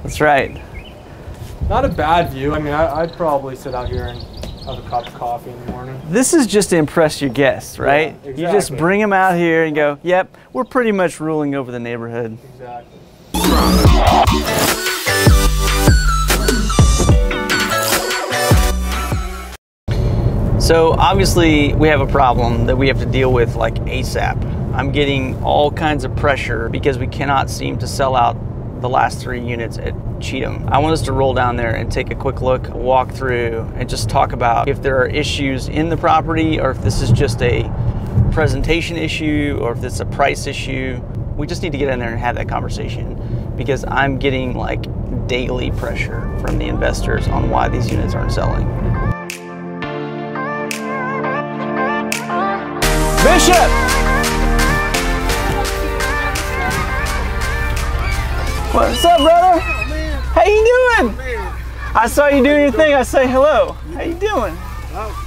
That's right. Not a bad view. I mean, I'd probably sit out here and have a cup of coffee in the morning. This is just to impress your guests, right? Yeah, exactly. You just bring them out here and go, yep, we're pretty much ruling over the neighborhood. Exactly. So obviously we have a problem that we have to deal with like ASAP. I'm getting all kinds of pressure because we cannot seem to sell out the last 3 units at Cheatham. I want us to roll down there and take a quick look, walk through, and just talk about if there are issues in the property or if this is just a presentation issue or if it's a price issue. We just need to get in there and have that conversation because I'm getting like daily pressure from the investors on why these units aren't selling. Bishop! What's up, brother? How you doing? I saw you doing your thing. I say hello. How you doing?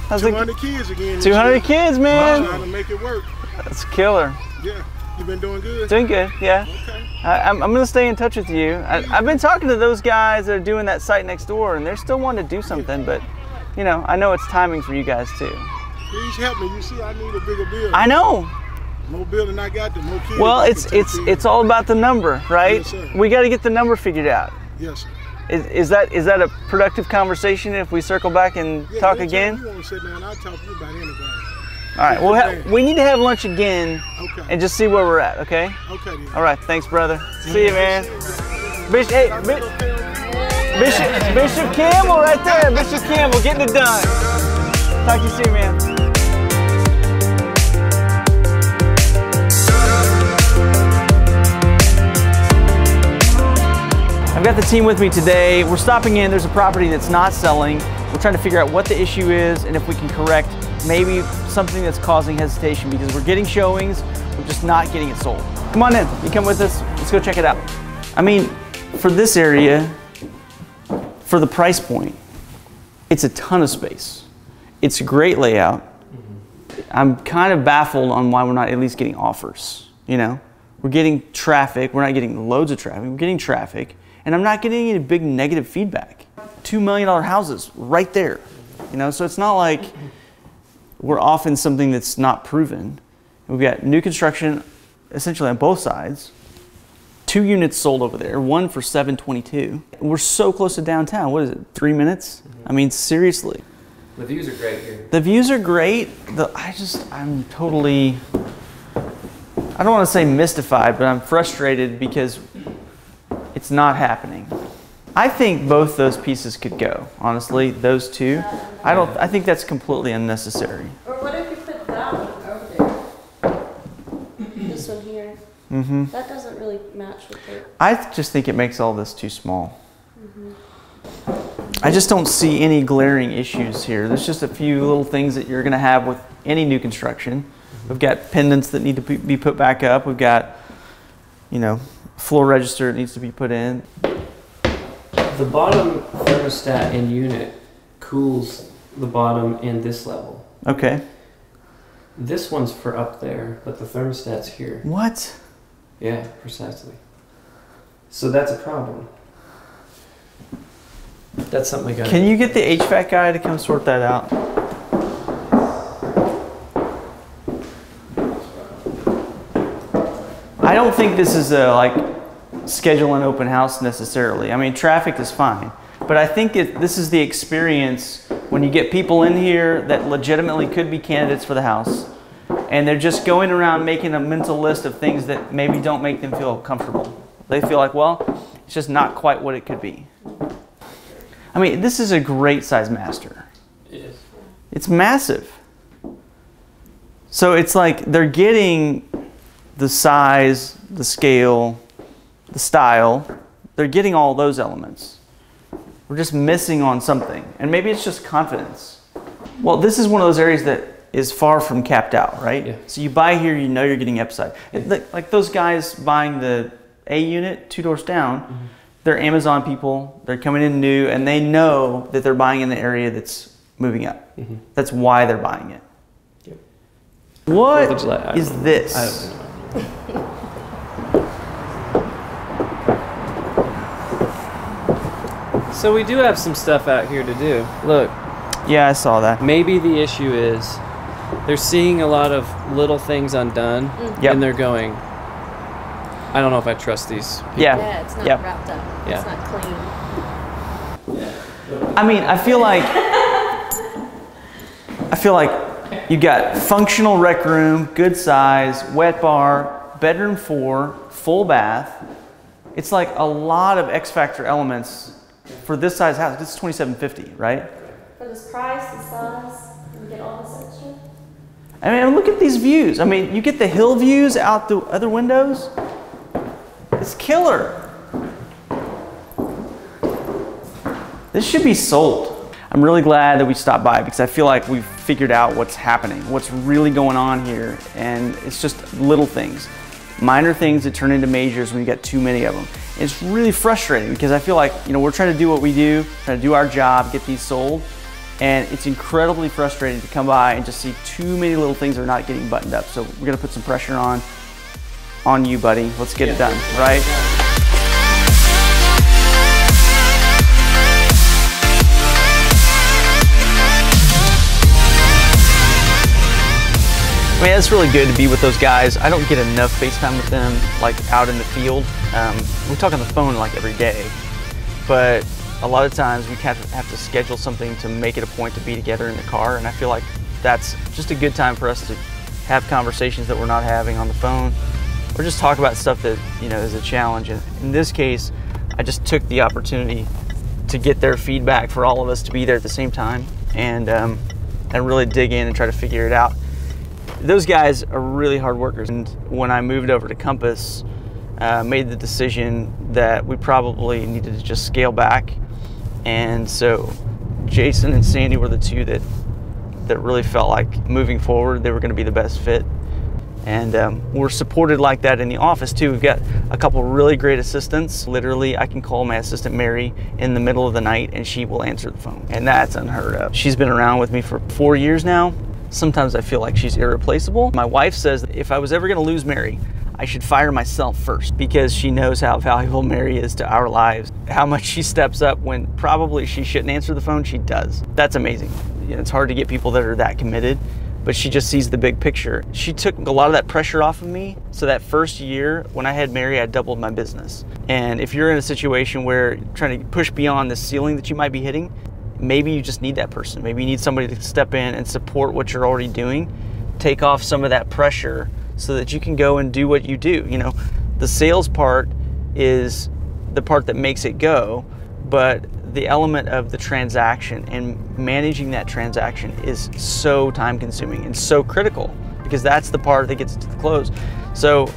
How's 200 kids again. 200 kids, man. Trying to make it work. That's killer. Yeah. You been doing good? Doing good, yeah. Okay. I'm going to stay in touch with you. I've been talking to those guys that are doing that site next door, and they're still wanting to do something, but, you know, I know it's timing for you guys, too. Please help me. You see, I need a bigger building. I know. More building I got, the more kids. Well, it's all about the number, right? Yes, sir. We got to get the number figured out. Yes, sir. Is that a productive conversation if we circle back and talk again? You want to sit down, I'll talk to you about anything. All right, we need to have lunch again and just see where we're at, okay? Okay, then. All right, thanks, brother. See you, man. Bishop Campbell right there. Bishop Campbell getting it done. Talk to you soon, man. I've got the team with me today. We're stopping in. There's a property that's not selling. We're trying to figure out what the issue is and if we can correct maybe something that's causing hesitation because we're getting showings, we're just not getting it sold. Come on in. You come with us. Let's go check it out. I mean, for this area, for the price point, it's a ton of space. It's a great layout. I'm kind of baffled on why we're not at least getting offers. You know, we're getting traffic. We're not getting loads of traffic. We're getting traffic. And I'm not getting any big negative feedback. $2 million houses right there. You know, so it's not like we're off in something that's not proven. We've got new construction essentially on both sides. 2 units sold over there, 1 for $722. We're so close to downtown. What is it, 3 minutes? I mean, seriously. The views are great here. The views are great. I'm totally, I don't want to say mystified, but I'm frustrated because it's not happening. I think both those pieces could go, honestly, those two. I think that's completely unnecessary. Or what if you put that one over there? This one here. Mm-hmm. That doesn't really match with it. I just think it makes all this too small. Mm-hmm. I just don't see any glaring issues here. There's just a few little things that you're going to have with any new construction. We've got pendants that need to be put back up. We've got, you know, floor register that needs to be put in. The bottom thermostat in unit cools the bottom in this level. Okay. This one's for up there, but the thermostat's here. What? Yeah, precisely. So that's a problem. That's something we got. Can you get the HVAC guy to come sort that out? I don't think this is a like schedule an open house necessarily. I mean, traffic is fine, but I think this is the experience when you get people in here that legitimately could be candidates for the house, and they're just going around making a mental list of things that maybe don't make them feel comfortable. They feel like, well, it's just not quite what it could be. I mean, this is a great size master. It is. It's massive. So it's like they're getting the size, the scale, the style. They're getting all those elements. We're just missing on something. And maybe it's just confidence. Well, this is one of those areas that is far from capped out, right? Yeah. So you buy here, you know you're getting upside. Like those guys buying the A unit 2 doors down, mm-hmm. They're Amazon people. They're coming in new, and they know that they're buying in the area that's moving up. Mm-hmm. That's why they're buying it. Yep. What is this? I don't know. So we do have some stuff out here to do. Look. Yeah, I saw that. Maybe the issue is they're seeing a lot of little things undone, and they're going, I don't know if I trust these people. Yeah, it's not wrapped up. Yeah. It's not clean. I mean, I feel like you got functional rec room, good size, wet bar, bedroom 4, full bath. It's like a lot of X factor elements for this size house. This is $2,750, right? For this price, the size, you get all this extra. I mean, look at these views. I mean, you get the hill views out the other windows. It's killer. This should be sold. I'm really glad that we stopped by because I feel like we've figured out what's happening, what's really going on here, and it's just little things. Minor things that turn into majors when you get too many of them. And it's really frustrating because I feel like, you know, we're trying to do what we do, trying to do our job, get these sold, and it's incredibly frustrating to come by and just see too many little things that are not getting buttoned up. So we're gonna put some pressure on you, buddy. Let's get it done, right? I mean, it's really good to be with those guys. I don't get enough FaceTime with them, like out in the field. We talk on the phone like every day, but a lot of times we have to schedule something to make it a point to be together in the car, and I feel like that's just a good time for us to have conversations that we're not having on the phone, or just talk about stuff that, you know, is a challenge. And in this case, I just took the opportunity to get their feedback for all of us to be there at the same time, and really dig in and try to figure it out. Those guys are really hard workers, and when I moved over to Compass, made the decision that we probably needed to just scale back, and so Jason and Sandy were the two that really felt like moving forward they were going to be the best fit, and we're supported like that in the office too. We've got a couple really great assistants. Literally, I can call my assistant Mary in the middle of the night and she will answer the phone, and that's unheard of. She's been around with me for 4 years now. Sometimes I feel like she's irreplaceable. My wife says that if I was ever gonna lose Mary, I should fire myself first, because she knows how valuable Mary is to our lives. How much she steps up when probably she shouldn't answer the phone, she does. That's amazing. You know, it's hard to get people that are that committed, but she just sees the big picture. She took a lot of that pressure off of me. So that first year when I had Mary, I doubled my business. And if you're in a situation where you're trying to push beyond the ceiling that you might be hitting, maybe you just need that person. Maybe you need somebody to step in and support what you're already doing, take off some of that pressure so that you can go and do what you do. You know, the sales part is the part that makes it go, but the element of the transaction and managing that transaction is so time consuming and so critical, because that's the part that gets to the close. So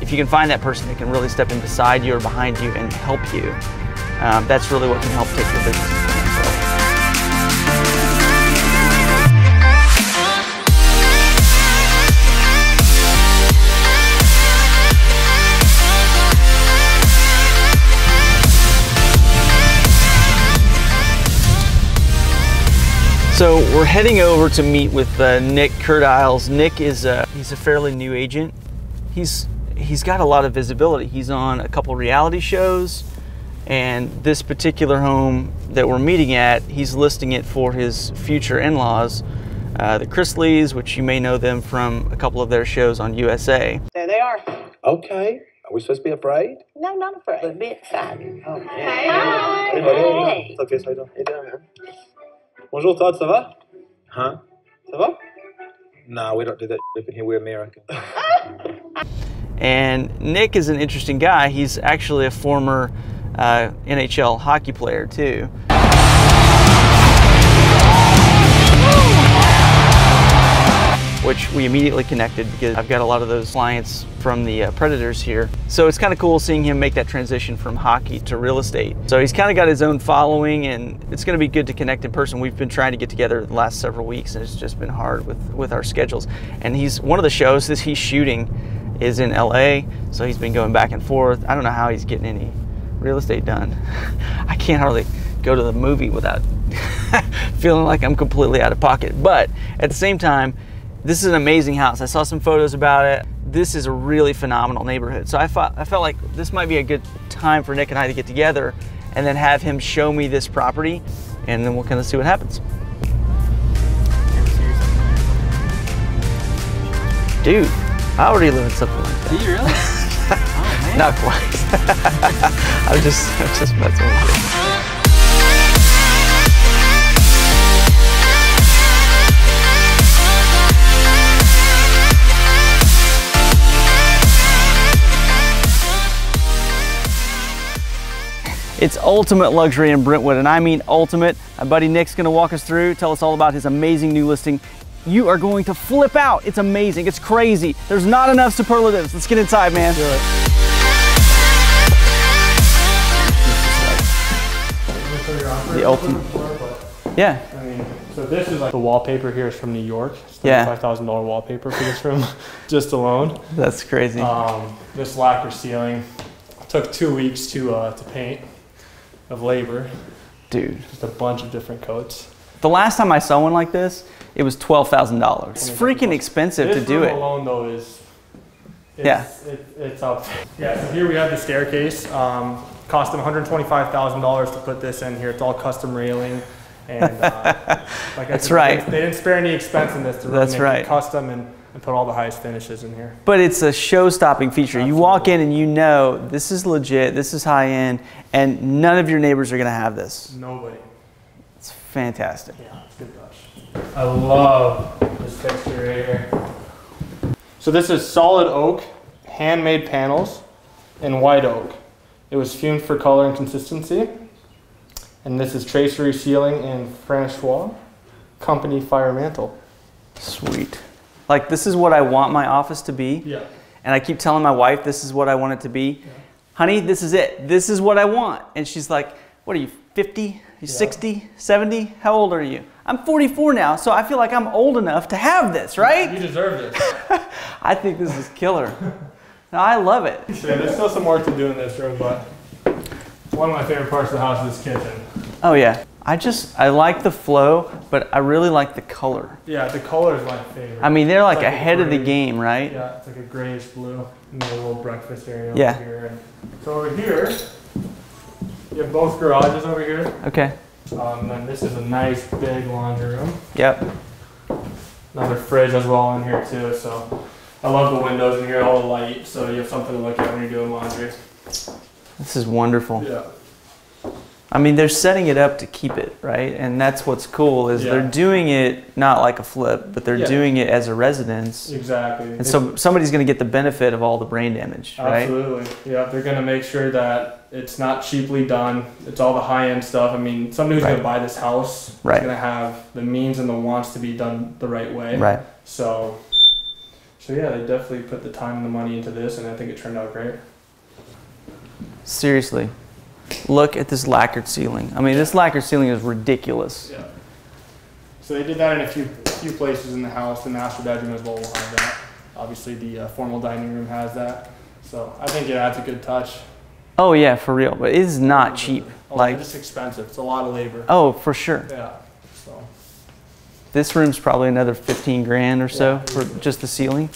if you can find that person that can really step in beside you or behind you and help you, that's really what can help take your business to the next level. So we're heading over to meet with Nic Kerdiles. Nic is he's a fairly new agent. He's got a lot of visibility. He's on a couple reality shows, and this particular home that we're meeting at, he's listing it for his future in-laws, the Chrisleys, which you may know them from a couple of their shows on USA. There they are. Okay. Are we supposed to be afraid? No, not afraid. But a bit excited. Oh, Hey. Hey, buddy. What's up, guys? How you doing? Hey, down, man. Bonjour, Todd. Ça va? Huh? Ça va? Nah, we don't do that up in here. We're American. And Nic is an interesting guy. He's actually a former NHL hockey player too. Which we immediately connected because I've got a lot of those clients from the Predators here. So it's kind of cool seeing him make that transition from hockey to real estate. So he's kind of got his own following, and it's going to be good to connect in person. We've been trying to get together the last several weeks, and it's just been hard with our schedules. And one of the shows that he's shooting is in LA, so he's been going back and forth. I don't know how he's getting any real estate done. I can't hardly go to the movie without feeling like I'm completely out of pocket. But at the same time, this is an amazing house. I saw some photos about it. This is a really phenomenal neighborhood. So I felt like this might be a good time for Nic and I to get together and then have him show me this property, and then we'll kind of see what happens. Dude, I already live in something like that. Do you really? Oh, man. Not quite. I'm just messing with you. It's ultimate luxury in Brentwood, and I mean ultimate. My buddy Nick's gonna walk us through, tell us all about his amazing new listing. You are going to flip out. It's amazing, it's crazy. There's not enough superlatives. Let's get inside, man. Do it. The ultimate. Yeah. I mean, so this is like the wallpaper here is from New York. It's $5,000 wallpaper for this room, just alone. That's crazy. This lacquer ceiling took 2 weeks to paint of labor. Dude. Just a bunch of different coats. The last time I saw one like this, it was $12,000. It's freaking expensive to do it. This room alone though is, yeah. It's up. Yeah, so here we have the staircase. Cost them $125,000 to put this in here. It's all custom railing. And like That's said, right. They didn't spare any expense in this to really That's make right. it custom and put all the highest finishes in here. But it's a show-stopping feature. Absolutely. You walk in and you know this is legit, this is high-end, and none of your neighbors are gonna have this. Nobody. It's fantastic. Yeah, it's good touch. I love this texture right here. So this is solid oak, handmade panels, and white oak. It was fumed for color and consistency. And this is tracery ceiling in Francois company fire mantle. Sweet. Like, this is what I want my office to be. Yeah. And I keep telling my wife, this is what I want it to be. Yeah. Honey, this is it. This is what I want. And she's like, what are you, 50? You 60? 70? How old are you? I'm 44 now, so I feel like I'm old enough to have this, right? You deserve this. I think this is killer. No, I love it. Yeah, there's still some work to do in this room, but one of my favorite parts of the house is this kitchen. Oh yeah. I like the flow, but I really like the color. Yeah, the color is my favorite. I mean, they're like ahead of the game, right? Yeah, it's like a grayish blue. And a little breakfast area Yeah. over here. And so over here, you have both garages over here. Okay. And then this is a nice big laundry room. Yep. Another fridge as well in here too. So I love the windows in here, all the light, so you have something to look at when you're doing laundry. This is wonderful. Yeah. I mean, they're setting it up to keep it, right? And that's what's cool is they're doing it not like a flip, but they're doing it as a residence. Exactly. And so somebody's going to get the benefit of all the brain damage, right? Absolutely. Yeah, they're going to make sure that it's not cheaply done. It's all the high-end stuff. I mean, somebody who's going to buy this house is going to have the means and the wants to be done the right way. Right. So yeah, they definitely put the time and the money into this, and I think it turned out great. Seriously. Look at this lacquered ceiling. I mean, this lacquered ceiling is ridiculous. Yeah. So they did that in a few places in the house. The master bedroom as well will have that. Obviously, the formal dining room has that. So I think it adds a good touch. Oh yeah, for real. But it is not cheap. Oh, like, it's expensive. It's a lot of labor. Oh, for sure. Yeah. So this room's probably another 15 grand or so for just the ceiling.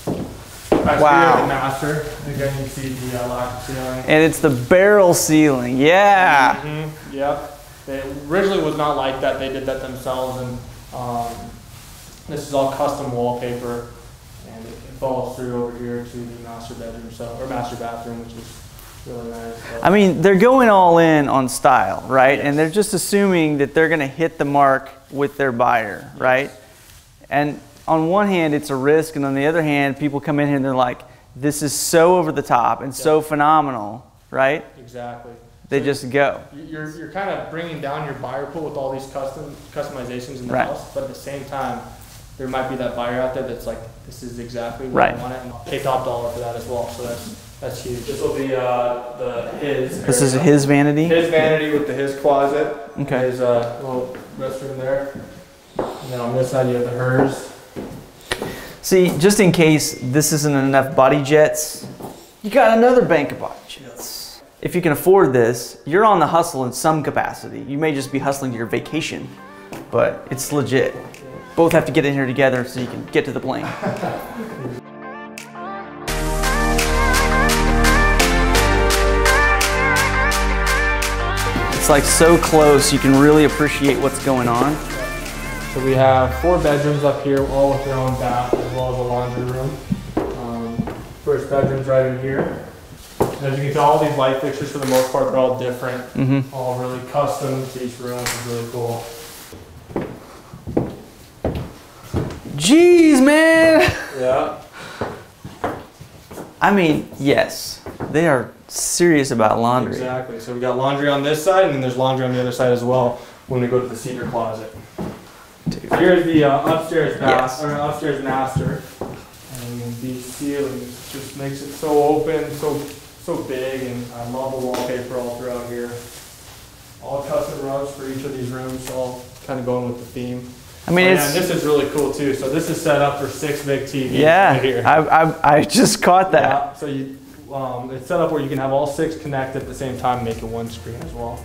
Wow. The master. Again, you see the lacquer ceiling. And it's the barrel ceiling. Yeah. Mm-hmm. Yep. It originally was not like that. They did that themselves, and this is all custom wallpaper, and it falls through over here to the master bedroom, or master bathroom, which is really nice. I mean, they're going all in on style, right? Yes. And they're just assuming that they're going to hit the mark with their buyer, right? And on one hand, it's a risk, and on the other hand, people come in here and they're like, this is so over the top and so phenomenal, right? Exactly. They just go. You're kind of bringing down your buyer pool with all these customizations in the house, but at the same time, there might be that buyer out there that's like, this is exactly what I want it, and pay top dollar for that as well. So that's huge. This will be his. This is his vanity? His vanity with his closet. Okay. His little restroom there. And then on this side, you have the hers. See, just in case this isn't enough body jets, you got another bank of body jets. If you can afford this, you're on the hustle in some capacity. You may just be hustling to your vacation, but it's legit. Both have to get in here together so you can get to the plane. it's like so close, you can really appreciate what's going on. So we have 4 bedrooms up here, all with their own bath, as well as a laundry room. First bedroom's right in here. And as you can tell, all these light fixtures, for the most part, they're all different. All really custom to each room, which is really cool. Jeez, man! Yeah. I mean, yes, they are serious about laundry. Exactly. So we got laundry on this side, and then there's laundry on the other side as well when we go to the cedar closet. Dude. Here's the upstairs bath, Yes. or upstairs master. And these ceilings just makes it so open, so big, and I love the wallpaper all throughout here. All custom rugs for each of these rooms, all kind of going with the theme. I mean, and this is really cool too. So this is set up for 6 big TVs right here. I just caught that. Yeah, so you, it's set up where you can have all 6 connected at the same time, making one screen as well.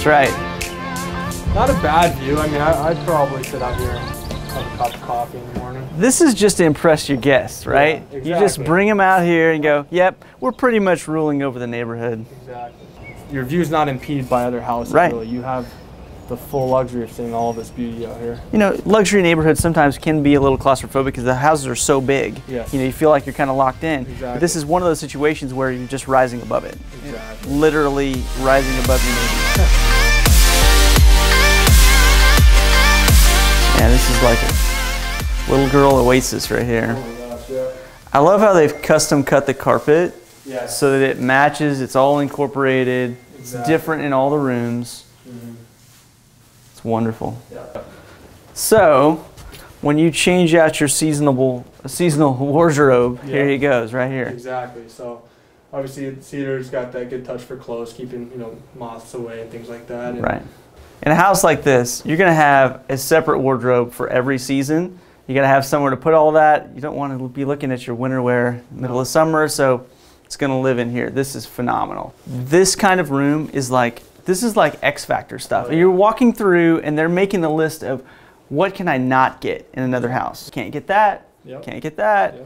Right. Not a bad view. I mean, I'd probably sit out here and have a cup of coffee in the morning. This is just to impress your guests, right? Yeah, exactly. You just bring them out here and go, yep, we're pretty much ruling over the neighborhood. Exactly. Your view's not impeded by other houses, right. Really. You have the full luxury of seeing all of this beauty out here. You know, luxury neighborhoods sometimes can be a little claustrophobic because the houses are so big. Yes. You know, you feel like you're kind of locked in. Exactly. But this is one of those situations where you're just rising above it. Exactly. Literally rising above your neighbors. Yeah, this is like a little girl oasis right here. Oh my gosh, yeah. I love how they've custom cut the carpet Yes. so that it matches, it's all incorporated, it's different in all the rooms. It's wonderful. Yeah. So, when you change out your seasonal wardrobe, here he goes, right here. Exactly. So, obviously, cedar's got that good touch for clothes, keeping moths away and things like that. And right. In a house like this, you're going to have a separate wardrobe for every season. You got to have somewhere to put all that. You don't want to be looking at your winter wear in the middle of summer, so it's going to live in here. This is phenomenal. This kind of room is like, this is like X Factor stuff. You're walking through and they're making the list of what can I not get in another house. Can't get that, can't get that.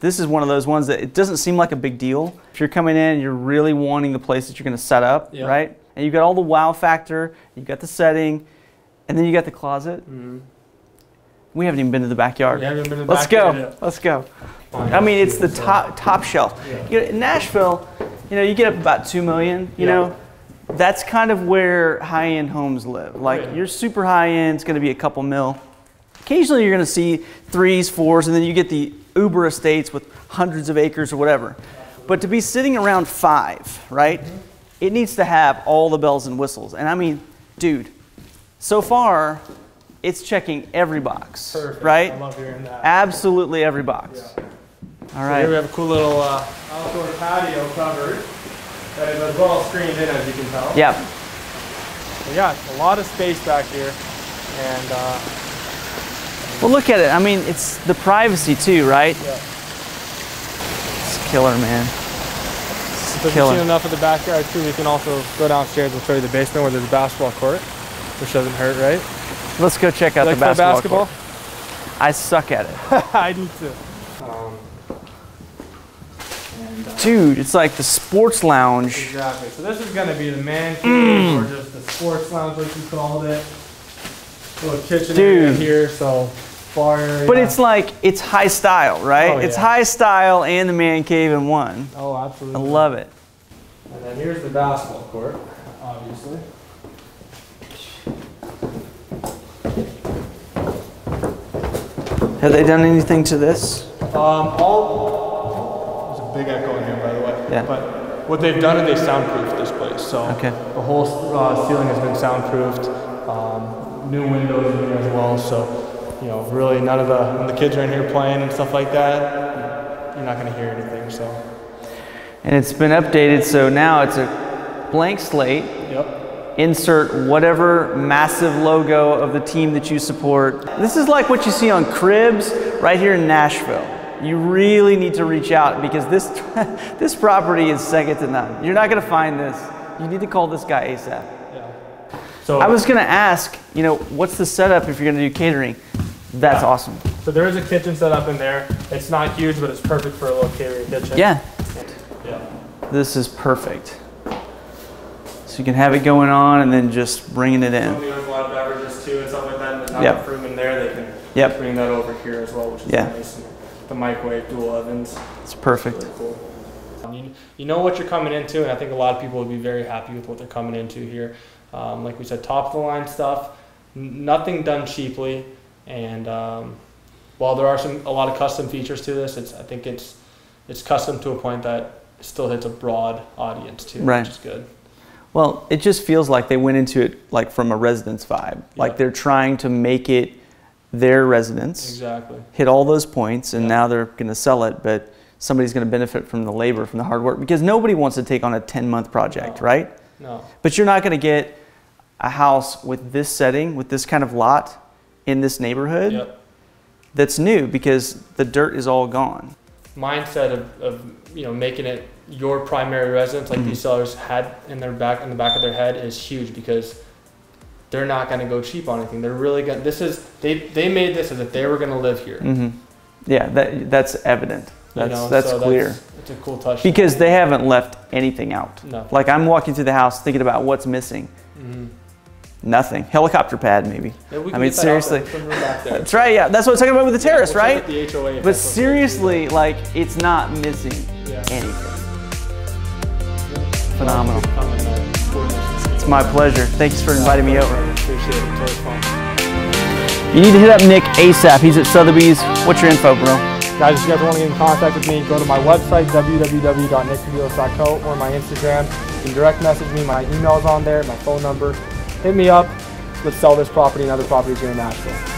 This is one of those ones that it doesn't seem like a big deal. If you're coming in and you're really wanting the place that you're going to set up, right? And you've got all the wow factor, you've got the setting, and then you got the closet. We haven't even been to the backyard. Let's go. Let's go. I mean, it's the top shelf. You know, in Nashville, you get up about $2 million. You know, that's kind of where high-end homes live. Like you're super high-end, it's going to be a couple mil. Occasionally, you're going to see 3s, 4s, and then you get the Uber estates with hundreds of acres or whatever. But to be sitting around 5, right? It needs to have all the bells and whistles. And I mean, dude, so far, it's checking every box, right? I love hearing that. Absolutely every box. All right. So here we have a cool little outdoor patio covered that is as well screened in, as you can tell. Yeah. So yeah, a lot of space back here, and well, look at it. I mean, it's the privacy too, right? Yeah. It's killer, man. If you've seen enough of the backyard too, we can also go downstairs and show you the basement where there's a basketball court, which doesn't hurt, right? Let's go check out the basketball court. I suck at it. I do too. Dude, it's like the sports lounge. Exactly. So this is going to be the man cave, or just the sports lounge, like you called it. Little kitchen area here, so bar area. But it's like, it's high style, right? It's high style and the man cave in one. Oh, absolutely. I love it. And then here's the basketball court, obviously. Have they done anything to this? There's a big echo in here, by the way. Yeah. But what they've done is they soundproofed this place. So the whole ceiling has been soundproofed. New windows in here as well. So, really none of when the kids are in here playing and stuff like that, you're not going to hear anything. So. And it's been updated, so now it's a blank slate. Insert whatever massive logo of the team that you support. This is like what you see on cribs right here in Nashville. you really need to reach out because this this property is second to none. You're not gonna find this. You need to call this guy ASAP. Yeah. So I was gonna ask, you know, what's the setup if you're gonna do catering? That's awesome. So there is a kitchen set up in there. It's not huge, but it's perfect for a little catering kitchen. Yeah. Yeah. This is perfect. So you can have it going on and then just bringing it in. There's a lot of beverages too and stuff like that. And there's not enough room in there. They can bring that over here as well, which is nice. The microwave, dual ovens. It's perfect. Really cool. You know what you're coming into, and I think a lot of people would be very happy with what they're coming into here. Like we said, top of the line stuff, nothing done cheaply, and while there are a lot of custom features to this, I think it's custom to a point that it still hits a broad audience too, which is good. Well, it just feels like they went into it like from a residence vibe, like they're trying to make it their residence, exactly, hit all those points, and now they're going to sell it, but somebody's going to benefit from the labor, from the hard work, because nobody wants to take on a 10-month project, right? No. But you're not going to get a house with this setting, with this kind of lot in this neighborhood that's new because the dirt is all gone. Mindset of making it your primary residence, like these sellers had in the back of their head, is huge because they're not going to go cheap on anything. They're really going. They made this as if they were going to live here. Yeah, that's evident. That's clear. It's a cool touch because they haven't left anything out. No. Like I'm walking through the house thinking about what's missing. Nothing. Helicopter pad maybe. I mean seriously. That's right. Yeah, that's what I'm talking about with the terrace, right? The HOA, but seriously, like it's not missing anything. Phenomenal. It's my pleasure. Thanks for inviting me over. Appreciate it. It's fun. You need to hit up Nic ASAP. He's at Sotheby's. What's your info, bro? Guys, if you guys want to get in contact with me, go to my website, www.nickerdiles.co, or my Instagram. You can direct message me. My email's on there, my phone number. Hit me up. Let's sell this property and other properties here in Nashville.